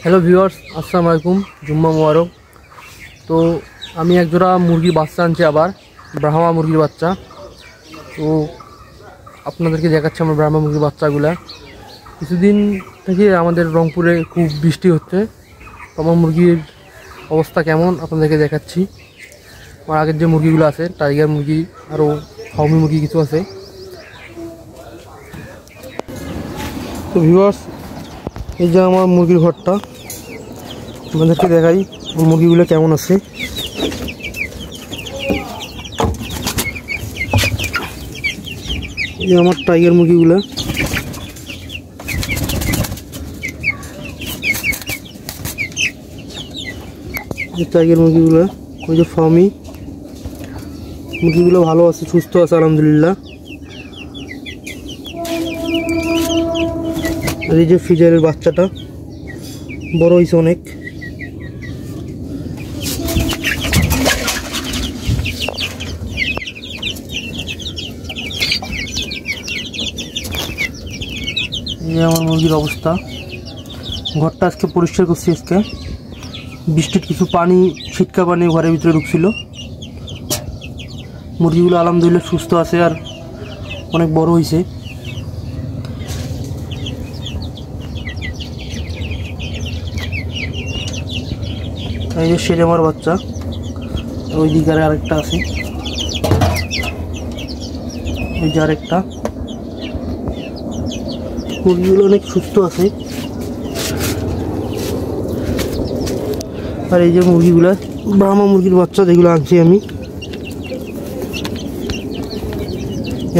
Hello viewers, আসসালামু আলাইকুম, জুম্মা মোবারক। তো আমি একজোড়া মুরগির বাচ্চা আনছি, আবার ব্রাহ্মা মুরগির বাচ্চা। তো আপনাদেরকে দেখাচ্ছি আমার ব্রাহ্মা মুরগির বাচ্চাগুলা। কিছুদিন থেকে আমাদের রংপুরে খুব বৃষ্টি হচ্ছে। তো আমার মুরগির অবস্থা কেমন আপনাদেরকে দেখাচ্ছি। আমার আগের যে মুরগিগুলো আছে, টাইগার মুরগি, আরও ফার্মি মুরগি কিছু আছে। তো ভিউয়ার্স, এই যে আমার মুরগির ঘরটা, আপনাদেরকে দেখাই মুরগিগুলো কেমন আছে। এই যে আমার টাইগার মুরগিগুলো, টাইগার মুরগিগুলো, ওই যে ফার্মি মুরগিগুলো ভালো আছে, সুস্থ আছে আলহামদুলিল্লাহ। আর এই যে ফ্রিজারের বাচ্চাটা বড় হয়েছে অনেক। এই আমার মুরগির অবস্থা। ঘরটা আজকে পরিষ্কার করছি। আজকে বৃষ্টির কিছু পানি, ছিটকা পানি ঘরের ভিতরে ঢুকছিল। মুরগিগুলো আলহামদুলিল্লাহ সুস্থ আছে আর অনেক বড় হয়েছে। এই যে সেরে আমার বাচ্চা, ওই দিকে আরেকটা আছে, ওই যে আরেকটা। মুরগিগুলো অনেক সুস্থ আছে। আর এই যে মুরগিগুলা ব্রাহ্মা মুরগির বাচ্চা যেগুলো আনছি, আমি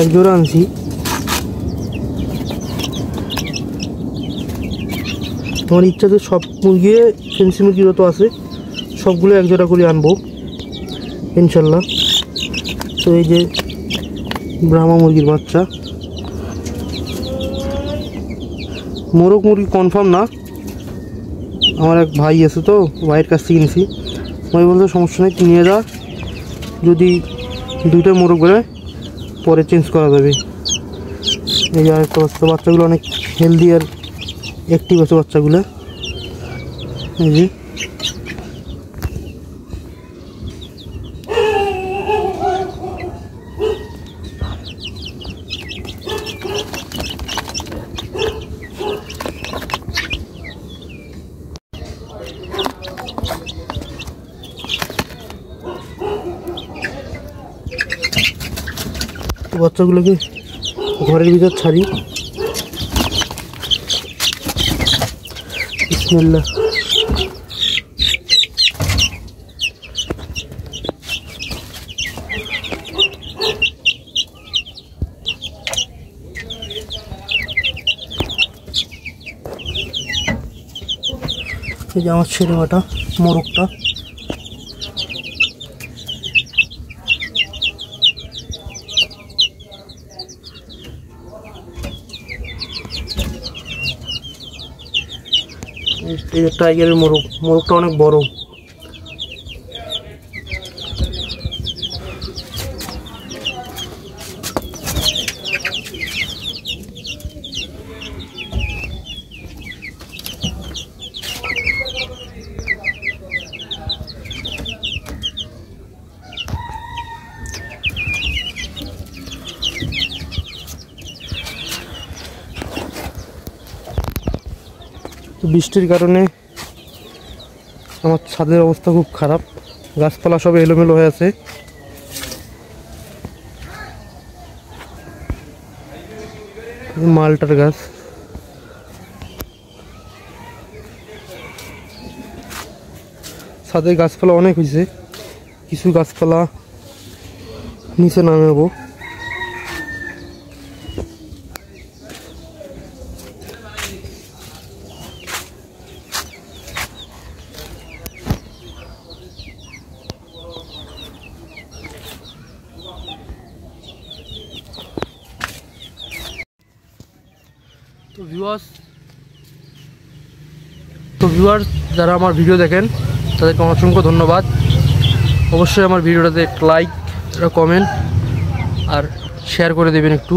এক জোড়া আনছি। আমার ইচ্ছা যে সব মুরগি, ফেন্সি মুরগি যত আছে সবগুলো এক জোড়া করে আনবো ইনশাল্লাহ। তো এই যে ব্রাহ্মা মুরগির বাচ্চা। মোরগ মুরগি কনফার্ম না, আমার এক ভাই আছে, তো ভাইয়ের কাছ থেকে কিনেছি। ভাই বলতে সমস্যা নেই, নিয়ে যা, যদি দুইটা মোরগ করে পরে চেঞ্জ করা যাবে। এই যে আরেকটা বাচ্চা, বাচ্চাগুলো অনেক হেলদি আর অ্যাক্টিভ আছে বাচ্চাগুলো। এই যে বাচ্চাগুলোকে ঘরের ভিতর ছাড়ি। বিসমিল্লাহ। এই যে আমার ছেলে মাটা মোরগটা। এই যে টাইগারের মোরগটা অনেক বড়। বৃষ্টির কারণে আমার ছাদের অবস্থা খুব খারাপ, গাছপালা সব এলোমেলো হয়ে আছে। মালটার গাছ, ছাদের গাছপালা অনেক হয়েছে, কিছু গাছপালা নিচে নামাবো। তো ভিউয়ার্স যারা আমার ভিডিও দেখেন তাদেরকে অসংখ্য ধন্যবাদ। অবশ্যই আমার ভিডিওটাতে একটা লাইক, একটা কমেন্ট আর শেয়ার করে দেবেন একটু।